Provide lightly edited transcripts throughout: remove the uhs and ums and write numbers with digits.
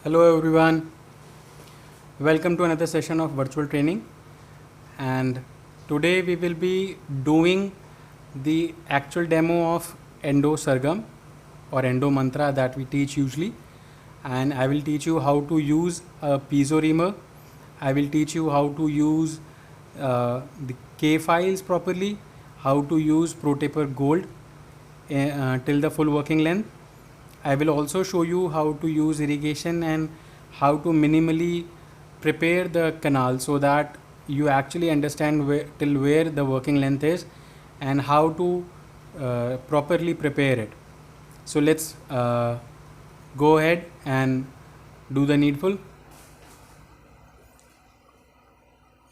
Hello everyone, welcome to another session of virtual training. And today we will be doing the actual demo of Endo Sargam or Endo Mantra that we teach usually. And I will teach you how to use a piezo reamer. I will teach you how to use the K files properly, how to use ProTaper Gold till the full working length. I will also show you how to use irrigation and how to minimally prepare the canal so that you actually understand till where the working length is and how to properly prepare it. So let's go ahead and do the needful.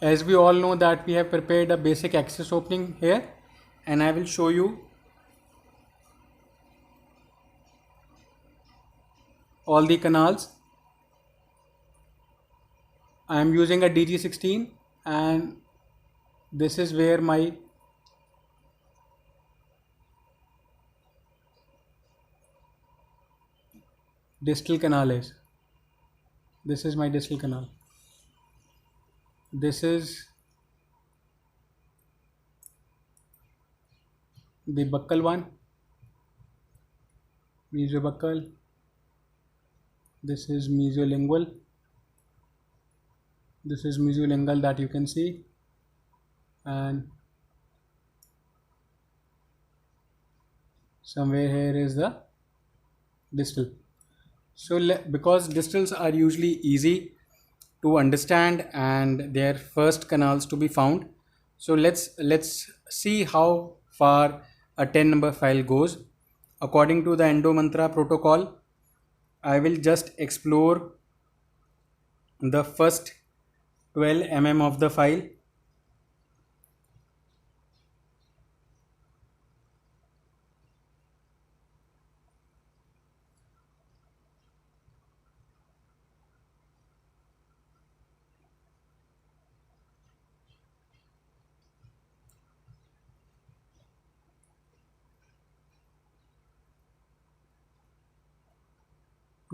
As we all know that we have prepared a basic access opening here, and I will show you all the canals. I am using a DG16 and this is where my distal canal is. This is my distal canal. This is the buccal one, mesiobuccal. This is mesiolingual. This is mesiolingual that you can see, and somewhere here is the distal. So because distals are usually easy to understand and they are first canals to be found, so let's see how far a 10 number file goes. According to the Endo Mantra protocol, I will just explore the first 12 of the file.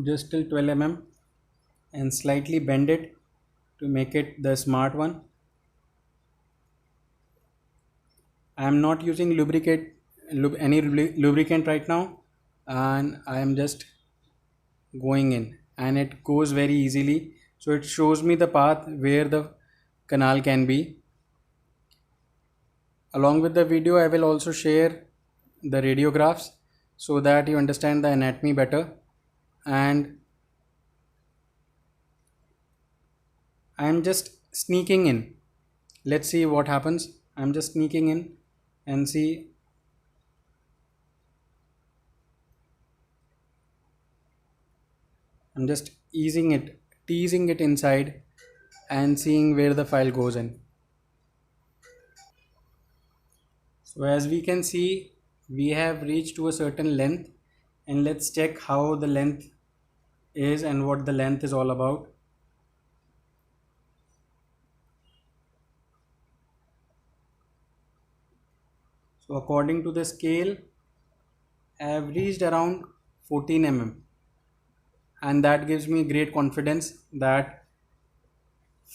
Just till 12 and slightly bend it to make it the smart one. I am not using any lubricant right now, and I am just going in, and it goes very easily. So it shows me the path where the canal can be. Along with the video, I will also share the radiographs so that you understand the anatomy better. And I am just sneaking in. Let's see what happens. I'm just sneaking in and see. I'm just teasing it inside and seeing where the file goes in. So as we can see, we have reached to a certain length, and let's check how the length is and what the length is all about. So according to the scale, I have reached around 14 and that gives me great confidence that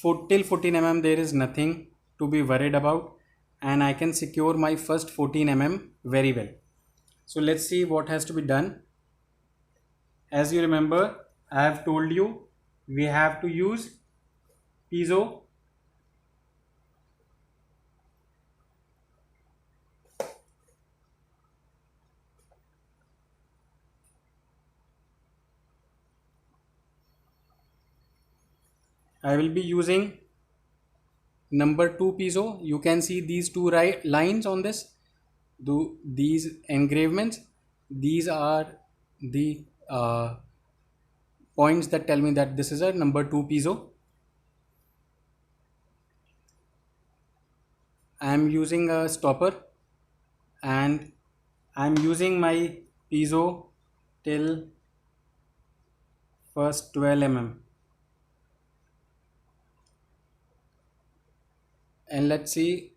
till 14 there is nothing to be worried about, and I can secure my first 14 very well. So let's see what has to be done. As you remember, I have told you we have to use piezo. I will be using number 2 piezo. You can see these two lines on this. These engravements, these are the points that tell me that this is a number 2 piezo. I am using a stopper and I am using my piezo till first 12 and let's see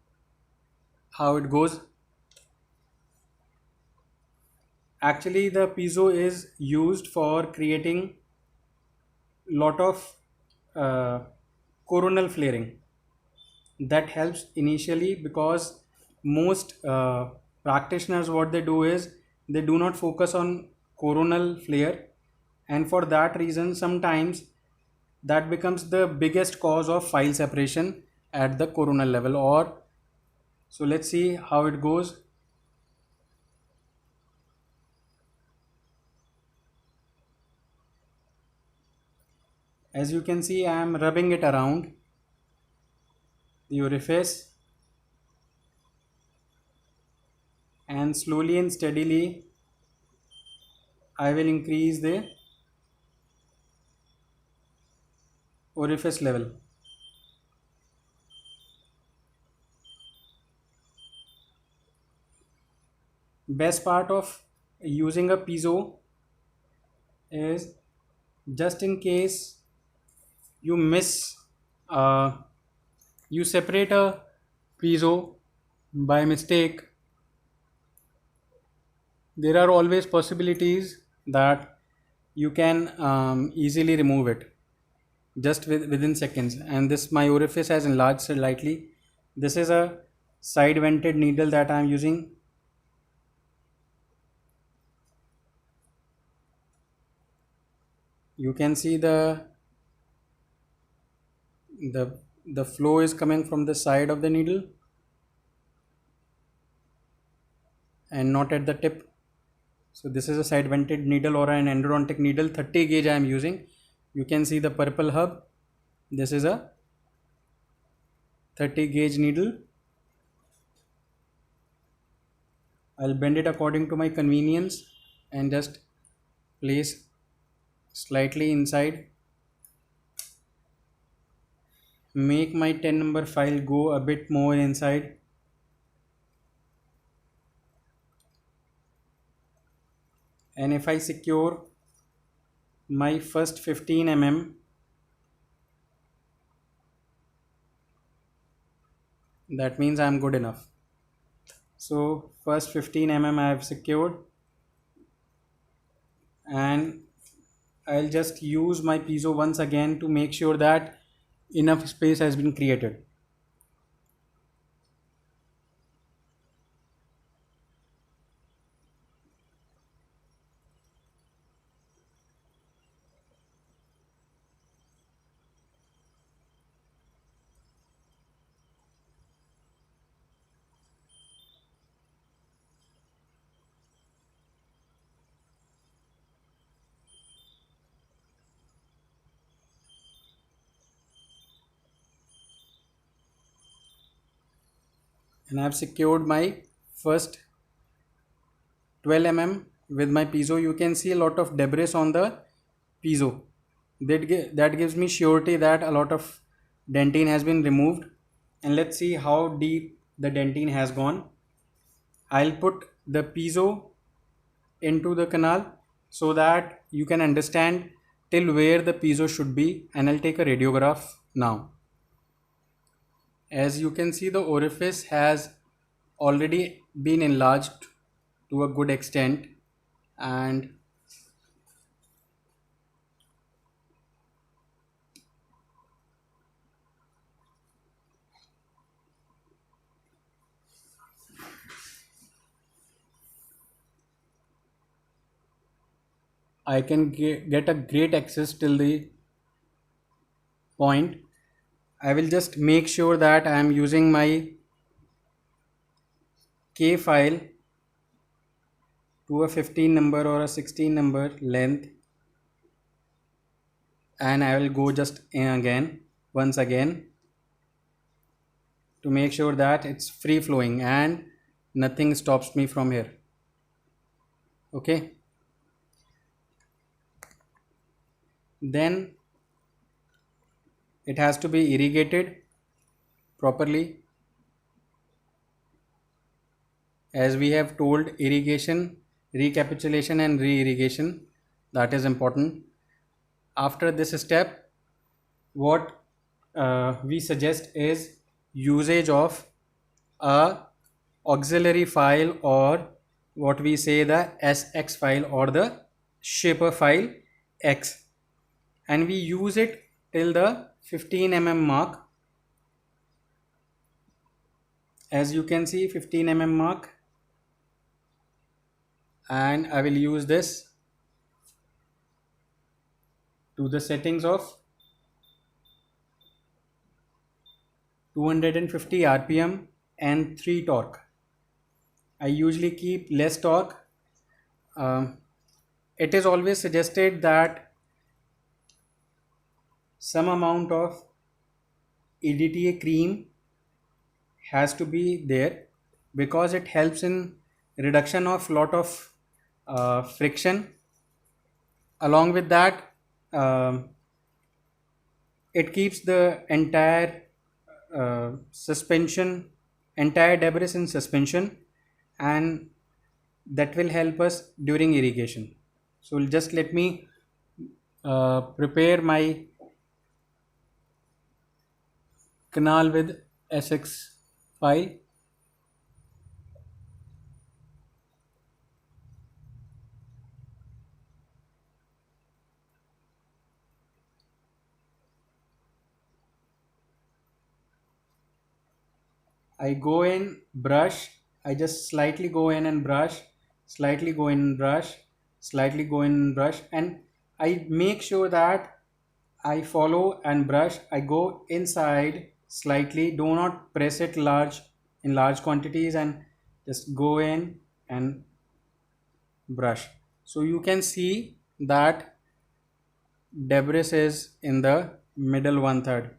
how it goes. Actually, the piezo is used for creating lot of coronal flaring. That helps initially because most practitioners, what they do is they do not focus on coronal flare, and for that reason sometimes that becomes the biggest cause of file separation at the coronal level. Or so let's see how it goes. As you can see, I am rubbing it around the orifice, and slowly and steadily I will increase the orifice level. Best part of using a piezo is, just in case you miss, uh, you separate a piezo by mistake, there are always possibilities that you can easily remove it just within seconds. And this, my orifice has enlarged slightly. This is a side vented needle that I am using. You can see the the flow is coming from the side of the needle and not at the tip. So this is a side vented needle or an endodontic needle, 30 gauge I am using. You can see the purple hub. This is a 30 gauge needle. I'll bend it according to my convenience and just place slightly inside. Make my 10 number file go a bit more inside. And if I secure my first 15 mm, that means I am good enough. So first 15 mm I have secured, and I'll just use my piezo once again to make sure that enough space has been created. And I have secured my first 12 mm with my piezo. You can see a lot of debris on the piezo. That gives me surety that a lot of dentine has been removed. And let's see how deep the dentine has gone. I'll put the piezo into the canal so that you can understand till where the piezo should be, and I'll take a radiograph now. As you can see, the orifice has already been enlarged to a good extent, and I can get a great access till the point. I will just make sure that I am using my K file to a 15 number or a 16 number length, and I will go just in again once again to make sure that it's free flowing and nothing stops me from here. Okay, then it has to be irrigated properly. As we have told, irrigation, recapitulation and re-irrigation, that is important. After this step, what we suggest is usage of a auxiliary file, or what we say the SX file or the shaper file X. and we use it till the 15 mm mark. As you can see, 15 mm mark, and I will use this to the settings of 250 rpm and 3 torque. I usually keep less torque. It is always suggested that some amount of EDTA cream has to be there, because it helps in reduction of lot of friction. Along with that, it keeps the entire suspension, entire debris in suspension, and that will help us during irrigation. So just let me prepare my canal with SX file. I go in, brush, I just slightly go in and brush, slightly go in and brush, slightly go in and brush, and I make sure that I follow and brush. I go inside slightly, do not press it large in large quantities, and just go in and brush. So you can see that debris is in the middle 1/3.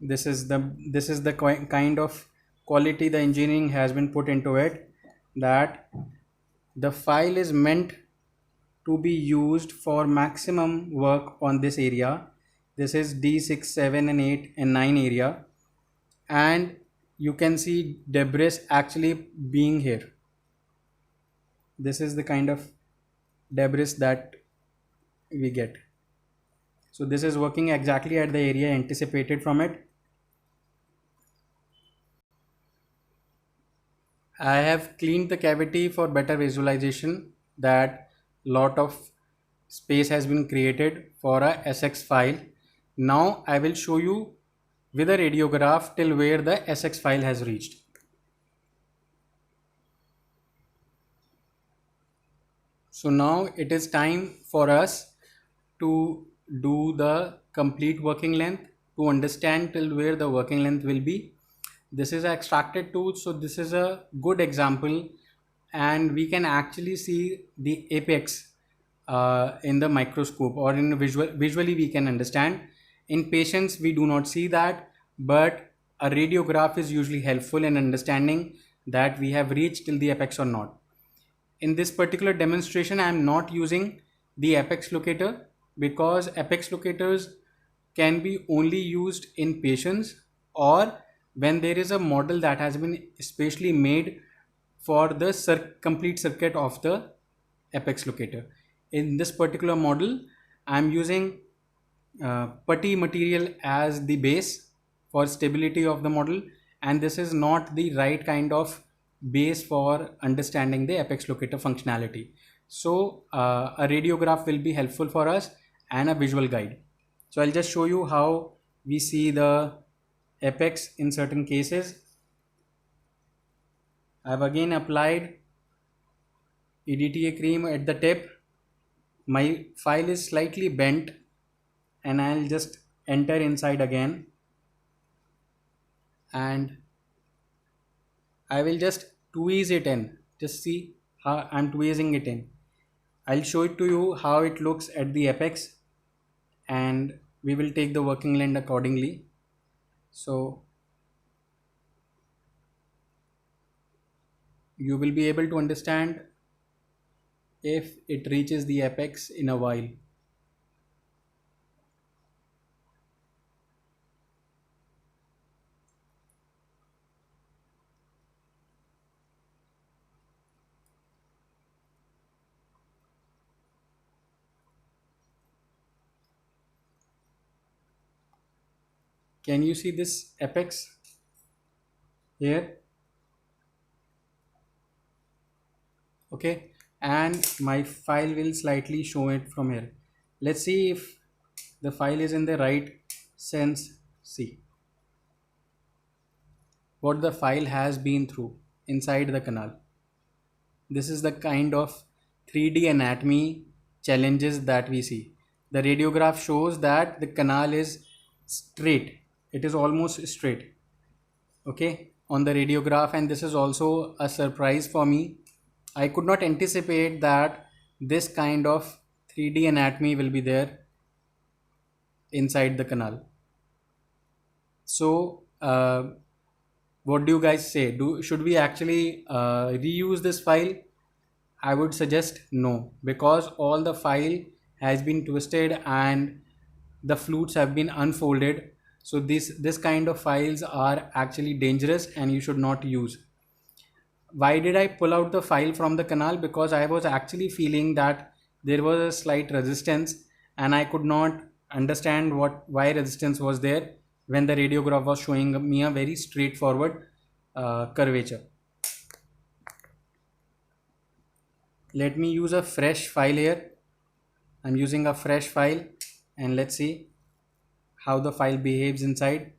This is the kind of quality the engineering has been put into it, that the file is meant to be used for maximum work on this area. This is D6, 7 and 8 and 9 area, and you can see debris actually being here. This is the kind of debris that we get. So this is working exactly at the area anticipated from it. I have cleaned the cavity for better visualization, that lot of space has been created for a SX file. Now I will show you with a radiograph till where the SX file has reached. So now it is time for us to do the complete working length, to understand till where the working length will be. This is an extracted tool, so this is a good example, and we can actually see the apex in the microscope, or in visually we can understand. In patients we do not see that, but a radiograph is usually helpful in understanding that we have reached till the apex or not. In this particular demonstration, I am not using the apex locator, because apex locators can be only used in patients, or when there is a model that has been specially made for the complete circuit of the apex locator. In this particular model, I am using putty material as the base for stability of the model, and this is not the right kind of base for understanding the apex locator functionality. So a radiograph will be helpful for us, and a visual guide. So I'll just show you how we see the apex in certain cases. I've again applied EDTA cream at the tip. My file is slightly bent, and I'll just enter inside again, and I will just tweeze it in. Just see how I'm tweezing it in. I'll show it to you how it looks at the apex, and we will take the working length accordingly. So you will be able to understand if it reaches the apex in a while. Can you see this apex here? Okay, and my file will slightly show it from here. Let's see if the file is in the right sense. See what the file has been through inside the canal. This is the kind of 3D anatomy challenges that we see. The radiograph shows that the canal is straight. It is almost straight. Okay, on the radiograph, and this is also a surprise for me. I could not anticipate that this kind of 3D anatomy will be there inside the canal. So, what do you guys say? Should we actually reuse this file? I would suggest no, because all the file has been twisted and the flutes have been unfolded. So this kind of files are actually dangerous and you should not use. Why did I pull out the file from the canal? Because I was actually feeling that there was a slight resistance and I could not understand why resistance was there when the radiograph was showing me a very straightforward curvature. Let me use a fresh file here. I'm using a fresh file and let's see how the file behaves inside.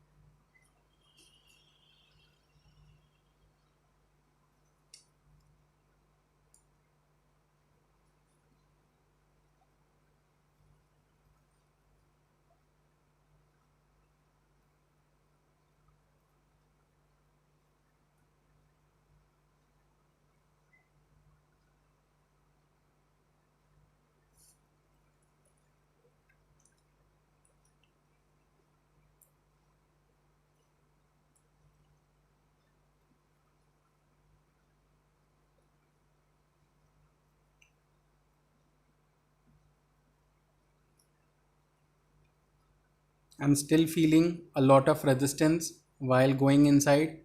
I'm still feeling a lot of resistance while going inside.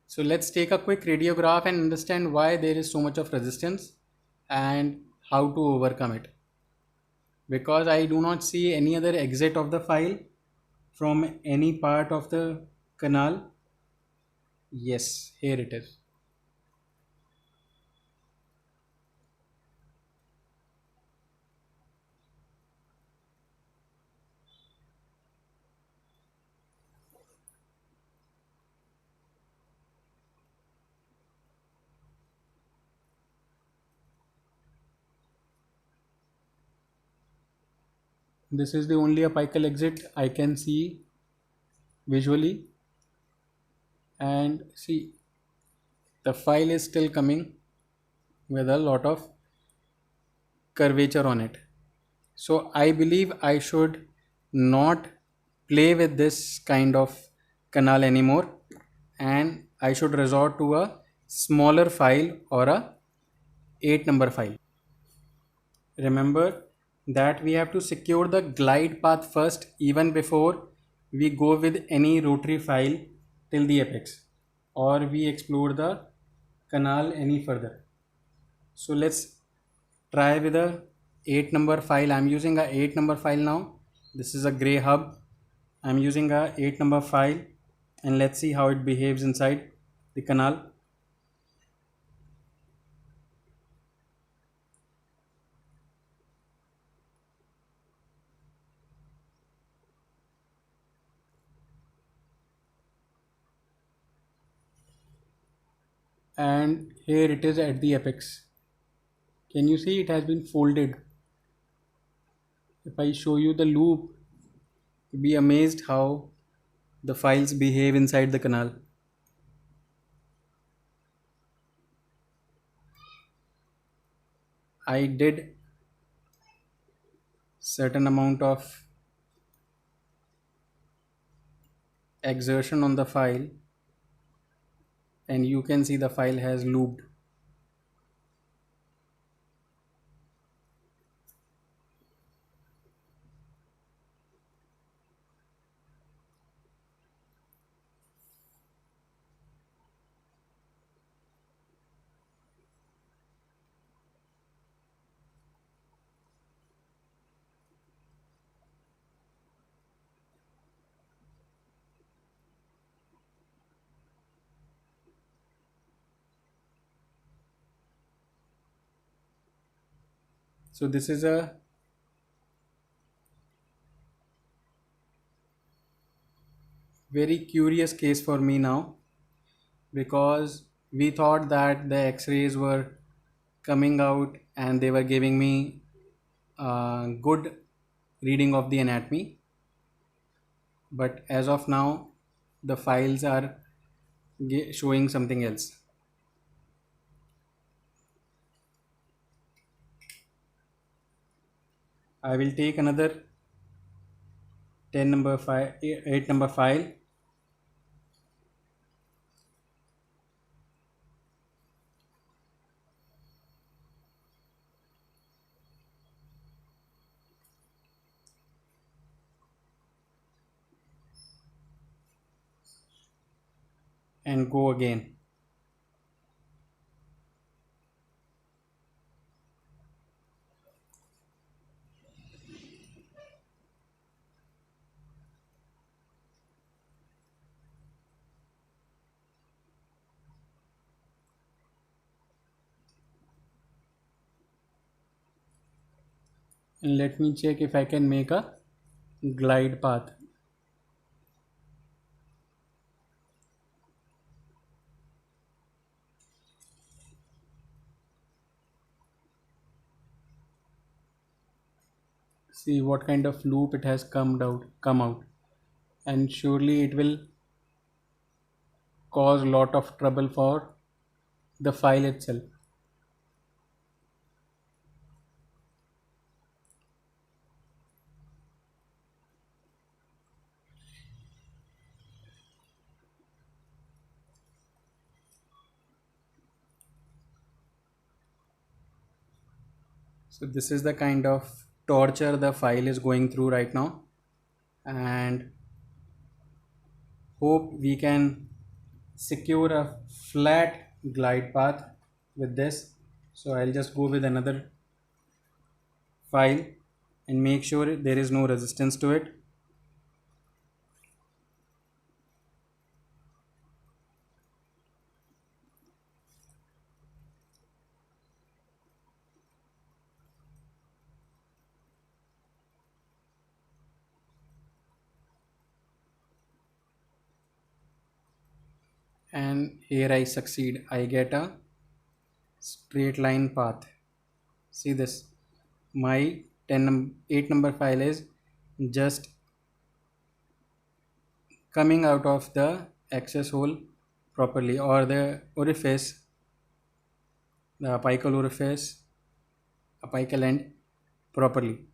So let's take a quick radiograph and understand why there is so much of resistance and how to overcome it. Because I do not see any other exit of the file from any part of the canal. Yes, here it is. This is the only apical exit I can see visually, and see the file is still coming with a lot of curvature on it. So I believe I should not play with this kind of canal anymore and I should resort to a smaller file or a 8 number file. Remember that we have to secure the glide path first even before we go with any rotary file till the apex or we explore the canal any further. So let's try with a 8 number file. I'm using a 8 number file now. This is a gray hub. I'm using a 8 number file and let's see how it behaves inside the canal. And here it is at the apex. Can you see it has been folded? If I show you the loop, you'll be amazed how the files behave inside the canal. I did certain amount of exertion on the file and you can see the file has looped. So this is a very curious case for me now, because we thought that the x-rays were coming out and they were giving me good reading of the anatomy, but as of now the files are showing something else. I will take another 10 number file, 8 number file, and go again. And let me check if I can make a glide path. See what kind of loop it has come out, and surely it will cause lot of trouble for the file itself. So this is the kind of torture the file is going through right now, and hope we can secure a flat glide path with this. So I'll just go with another file and make sure there is no resistance to it. And here I succeed. I get a straight line path. See this, my 8 number file is just coming out of the access hole properly, or the orifice, the apical orifice, apical end properly.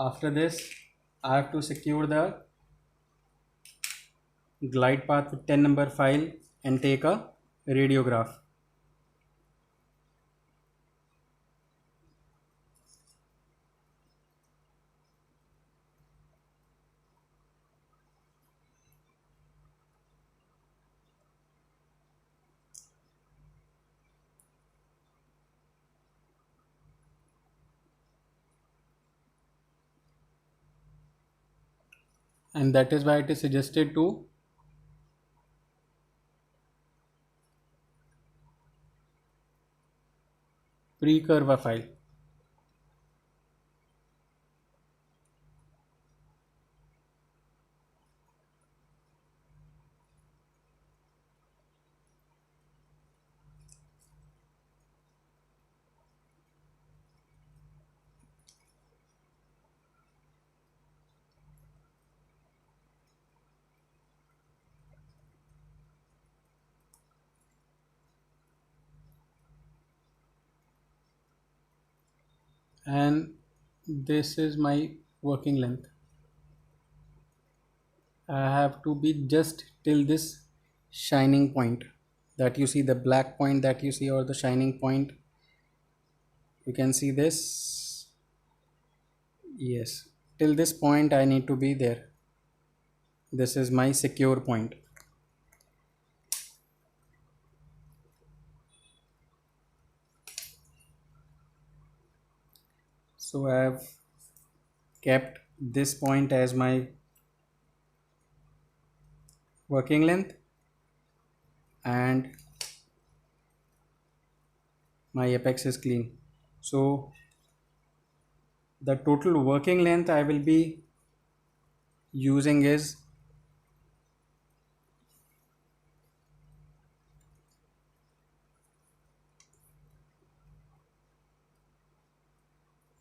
After this, I have to secure the glide path with 10 number file and take a radiograph. And that is why it is suggested to pre-curve a file. And this is my working length. I have to be just till this shining point that you see, the black point that you see, or the shining point. You can see this. Yes, till this point I need to be there. This is my secure point. So I have kept this point as my working length, and my apex is clean. So the total working length I will be using is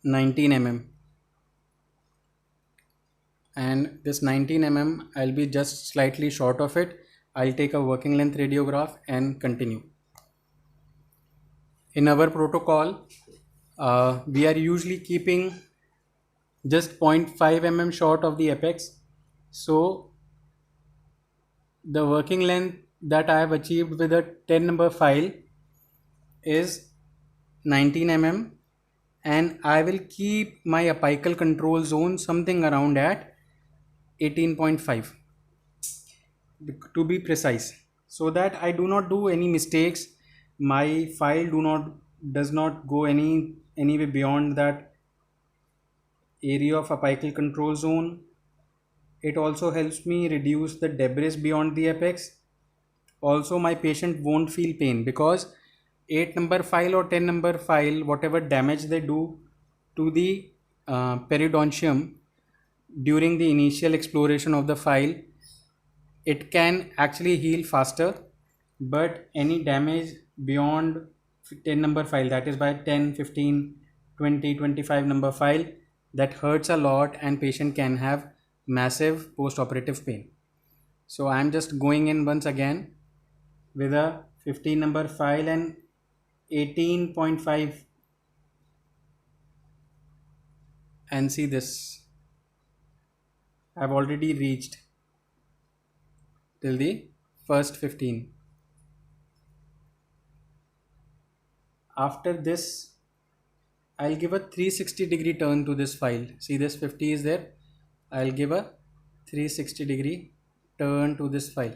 19 mm, and this 19 mm I'll be just slightly short of it. I'll take a working length radiograph and continue. In our protocol, we are usually keeping just 0.5 mm short of the apex. So the working length that I have achieved with a 10 number file is 19 mm, and I will keep my apical control zone something around at 18.5 to be precise, so that I do not do any mistakes. My file does not go anyway beyond that area of apical control zone. It also helps me reduce the debris beyond the apex. Also, my patient won't feel pain because 8 number file or 10 number file, whatever damage they do to the periodontium during the initial exploration of the file, it can actually heal faster. But any damage beyond 10 number file, that is by 10, 15, 20, 25 number file, that hurts a lot and patient can have massive post-operative pain. So I am just going in once again with a 15 number file and 18.5, and see this, I've already reached till the first 15. After this, I'll give a 360-degree turn to this file. See, this 50 is there. I'll give a 360-degree turn to this file,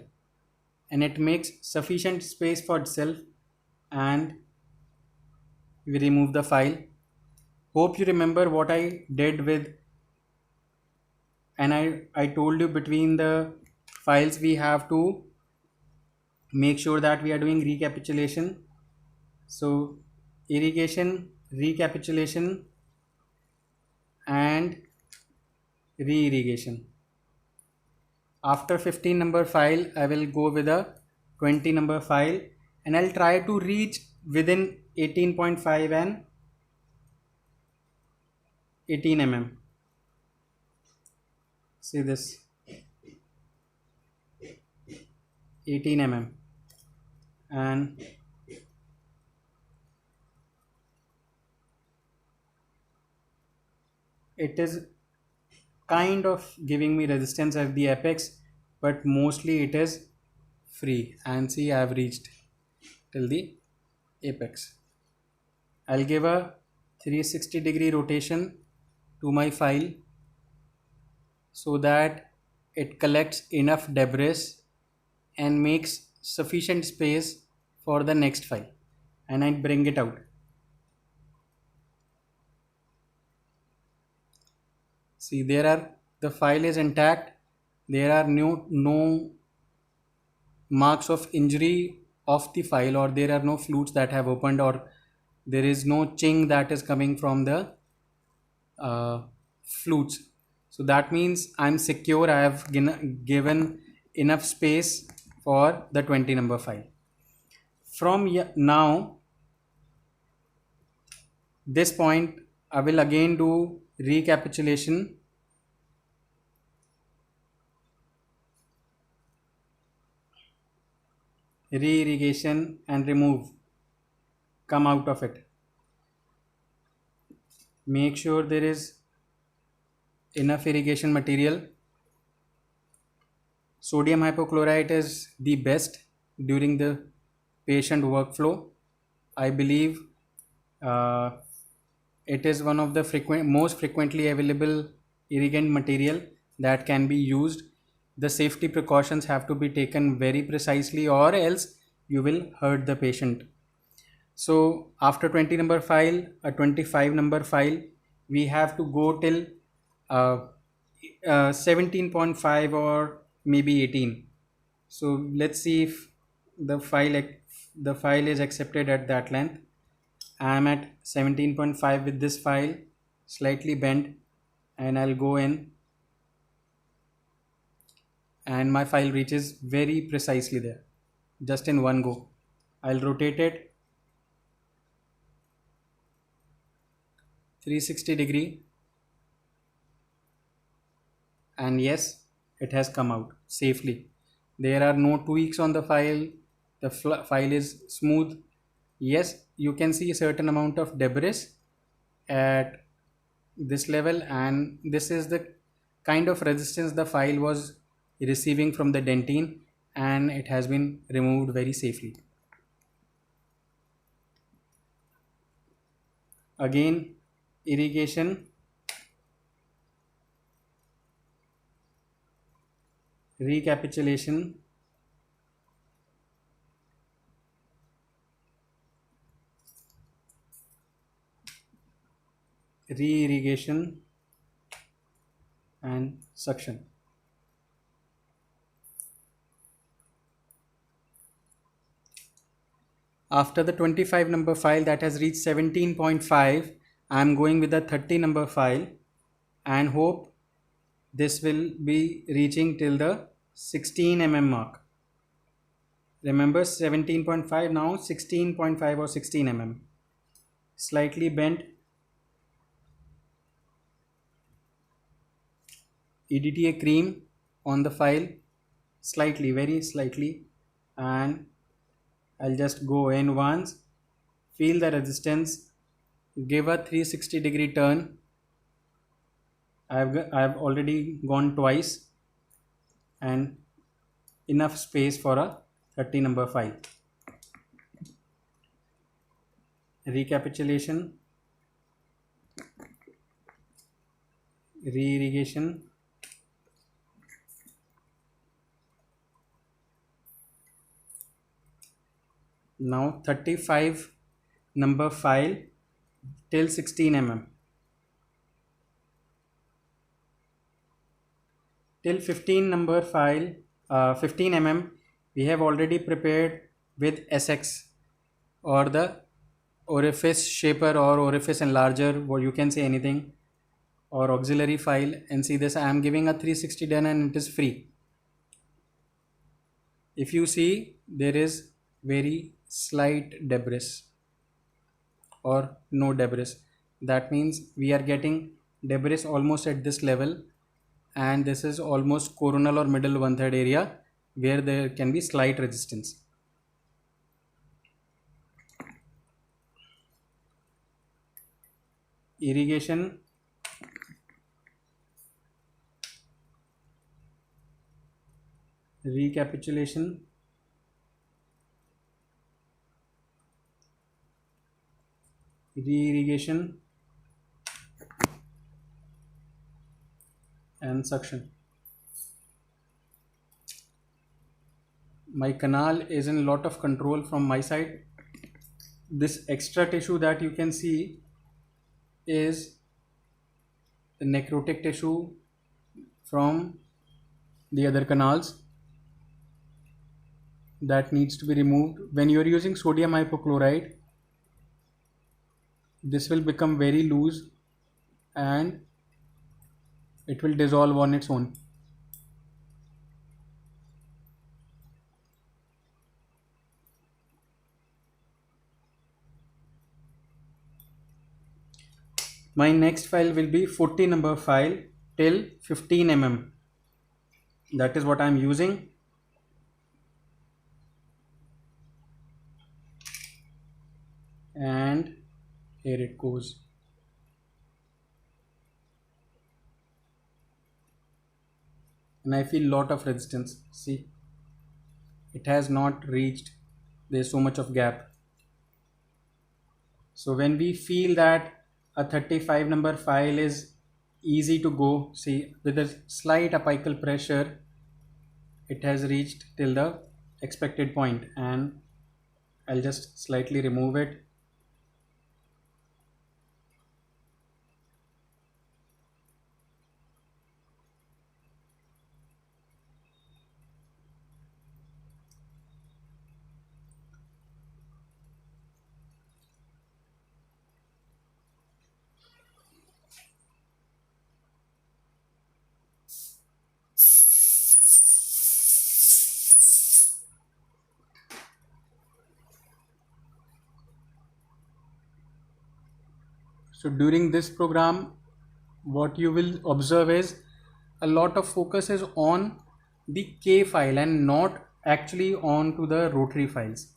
and it makes sufficient space for itself, and we remove the file. Hope you remember what I did with, and I told you between the files we have to make sure that we are doing recapitulation. So irrigation, recapitulation, and re-irrigation. After 15 number file, I will go with a 20 number file, and I'll try to reach within 18.5 and 18 mm. See this, 18 mm, and it is kind of giving me resistance at the apex, but mostly it is free. And see, I have reached till the apex. I'll give a 360-degree rotation to my file so that it collects enough debris and makes sufficient space for the next file, and I bring it out. See, the file is intact. There are no marks of injury of the file, or there are no flutes that have opened, or there is no ching that is coming from the flutes. So that means I'm secure. I have given enough space for the 20 number file. From now, this point, I will again do recapitulation, re-irrigation, and remove, come out of it. Make sure there is enough irrigation material. Sodium hypochlorite is the best during the patient workflow. I believe it is one of the most frequently available irrigant material that can be used. The safety precautions have to be taken very precisely, or else you will hurt the patient. So after 20 number file, a 25 number file, we have to go till 17.5 or maybe 18. So let's see if the file is accepted at that length. I am at 17.5 with this file, slightly bent, and I'll go in and my file reaches very precisely there, just in one go. I'll rotate it 360-degree, and yes, it has come out safely. There are no tweaks on the file. The file is smooth. Yes, you can see a certain amount of debris at this level, and this is the kind of resistance the file was receiving from the dentine, and it has been removed very safely. Again, irrigation, recapitulation, re-irrigation, and suction. After the 25 number file that has reached 17.5, I am going with the 30 number file and hope this will be reaching till the 16 mm mark. Remember 17.5, now 16.5 or 16 mm. Slightly bent, EDTA cream on the file, slightly, very slightly, and I'll just go in once, feel the resistance, give a 360-degree turn. I've already gone twice, and enough space for a 30 number file. Recapitulation, re-irrigation, now 35 number file till 16 mm. Till 15 number file, 15 mm, we have already prepared with SX, or the orifice shaper or orifice enlarger, or you can say anything, or auxiliary file. And see this, I am giving a 360 done and it is free. If you see, there is very slight debris or no debris. That means we are getting debris almost at this level, and this is almost coronal or middle 1/3 area where there can be slight resistance. Irrigation, recapitulation, re-irrigation, and suction. My canal is in a lot of control from my side. This extra tissue that you can see is the necrotic tissue from the other canals that needs to be removed. When you are using sodium hypochlorite, this will become very loose and it will dissolve on its own. My next file will be 40 number file till 15 mm. That is what I am using. And here it goes. And I feel lot of resistance. See, it has not reached, there's so much of gap. So when we feel that a 35 number file is easy to go, see, with a slight apical pressure, it has reached till the expected point, and I'll just slightly remove it. So during this program, what you will observe is a lot of focus is on the K file and not actually on to the rotary files.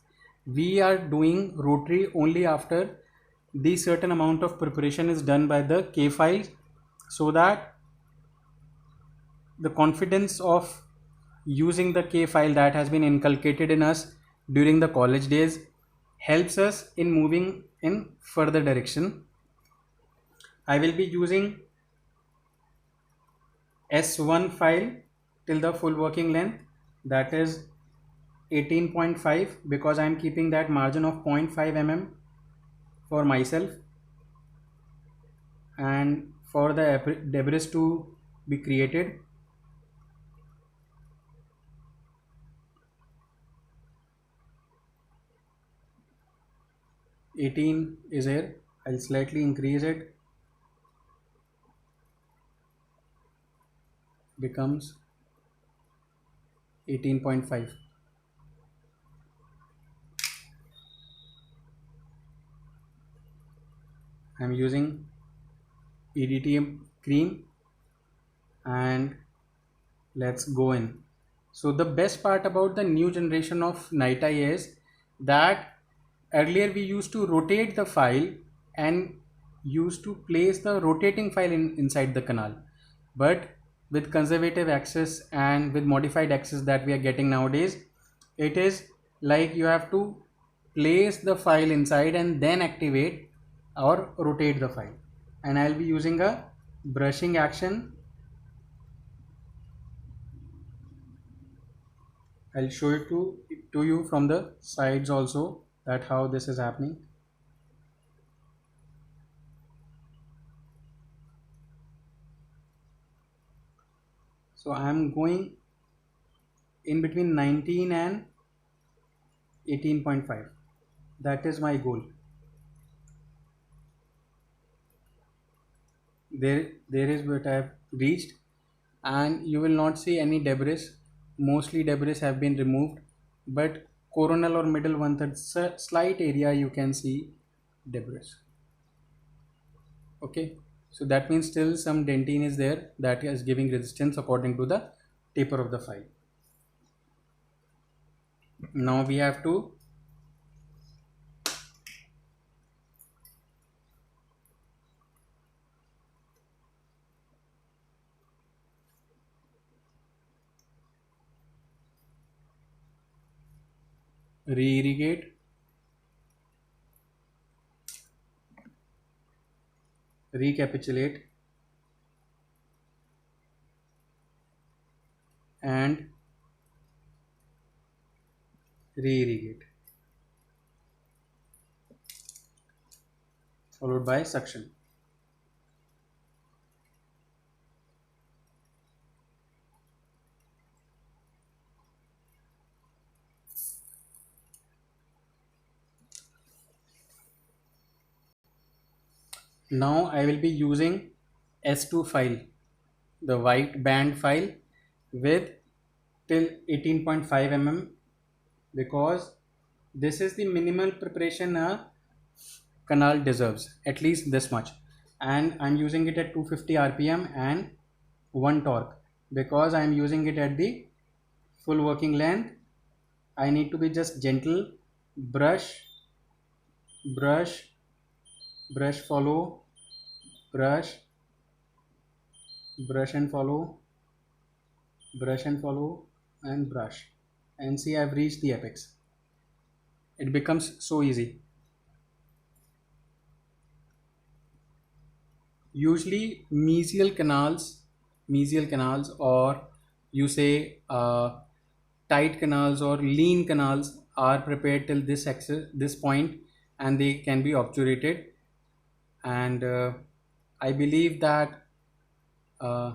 We are doing rotary only after the certain amount of preparation is done by the K file, so that the confidence of using the K file that has been inculcated in us during the college days helps us in moving in further direction. I will be using S1 file till the full working length, that is 18.5, because I am keeping that margin of 0.5 mm for myself, and for the debris to be created, eighteen is here. I'll slightly increase it, becomes 18.5. I'm using EDTA cream, and let's go in. So the best part about the new generation of NITI is that earlier we used to rotate the file and used to place the rotating file inside the canal, but with conservative access and with modified access that we are getting nowadays, it is like you have to place the file inside and then activate or rotate the file. And I'll be using a brushing action. I'll show it to you from the sides also, that how this is happening. So I am going in between 19 and 18.5. That is my goal. There is what I have reached, and you will not see any debris. Mostly debris have been removed, but coronal or middle one third slight area you can see debris. Okay, so that means still some dentine is there, that is giving resistance according to the taper of the file. Now we have to re-irrigate, recapitulate, and re-irrigate, followed by suction. Now I will be using S2 file, the white band file with till 18.5 mm, because this is the minimal preparation a canal deserves, at least this much. And I'm using it at 250 rpm and 1 torque, because I'm using it at the full working length. I need to be just gentle, brush, brush, brush, follow, brush, brush and follow, brush and follow, and brush, and see, I've reached the apex. It becomes so easy. Usually mesial canals, or you say tight canals or lean canals, are prepared till this axis, this point, and they can be obturated. And I believe that uh,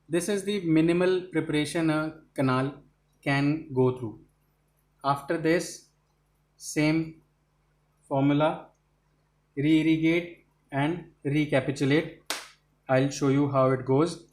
this is the minimal preparation a canal can go through. After this, same formula, re-irrigate and recapitulate. I'll show you how it goes.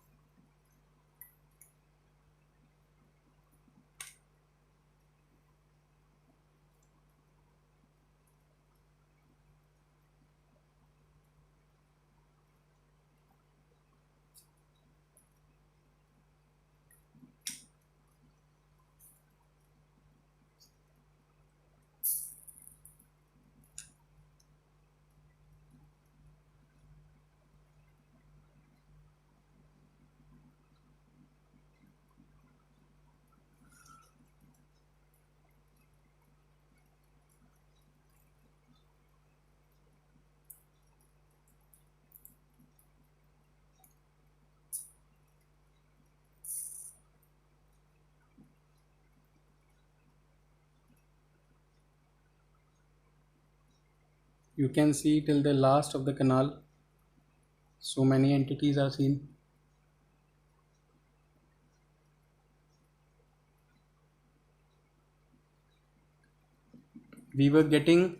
You can see till the last of the canal. So many entities are seen. We were getting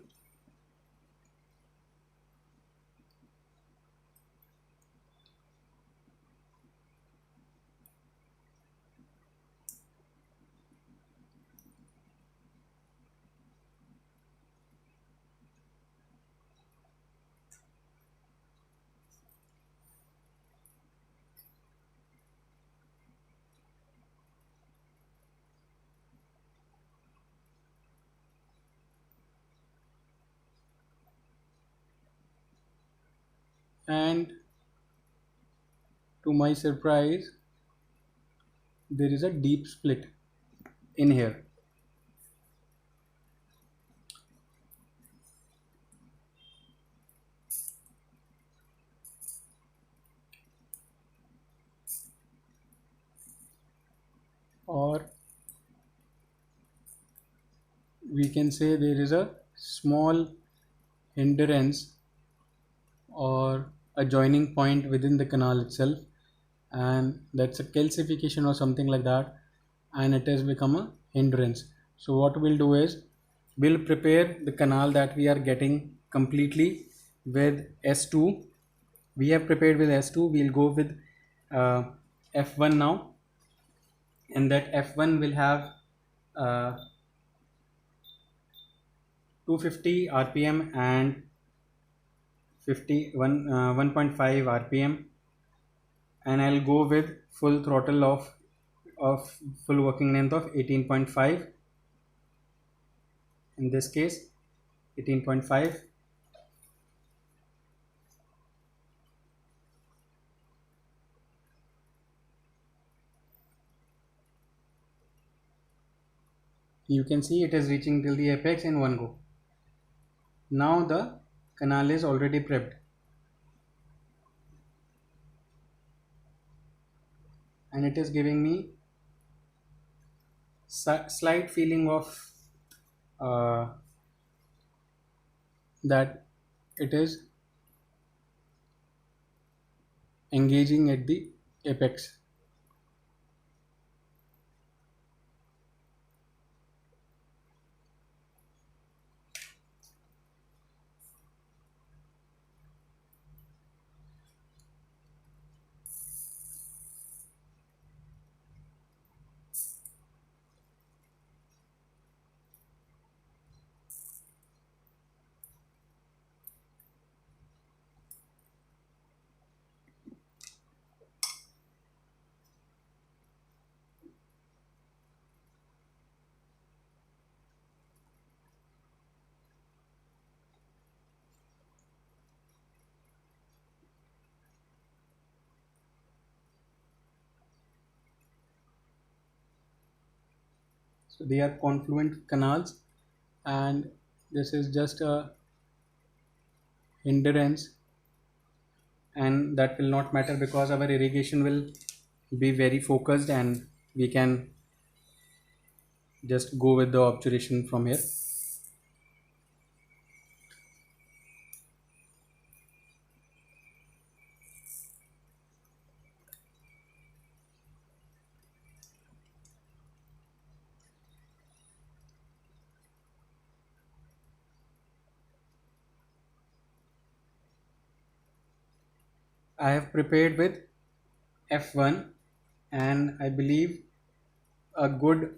and to my surprise there is a deep split in here. Or we can say there is a small hindrance or a joining point within the canal itself, and that's a calcification or something like that, and it has become a hindrance. So what we'll do is we'll prepare the canal that we are getting completely with S2. We have prepared with S2. We'll go with uh, F1 now, and that F1 will have uh, 250 rpm and 1.5 rpm, and I'll go with full throttle of full working length of 18.5. In this case 18.5. You can see it is reaching till the apex in one go. Now the canal is already prepped, and it is giving me slight feeling of uh, that it is engaging at the apex. So they are confluent canals, and this is just a hindrance, and that will not matter because our irrigation will be very focused and we can just go with the obturation from here. I have prepared with F1, and I believe a good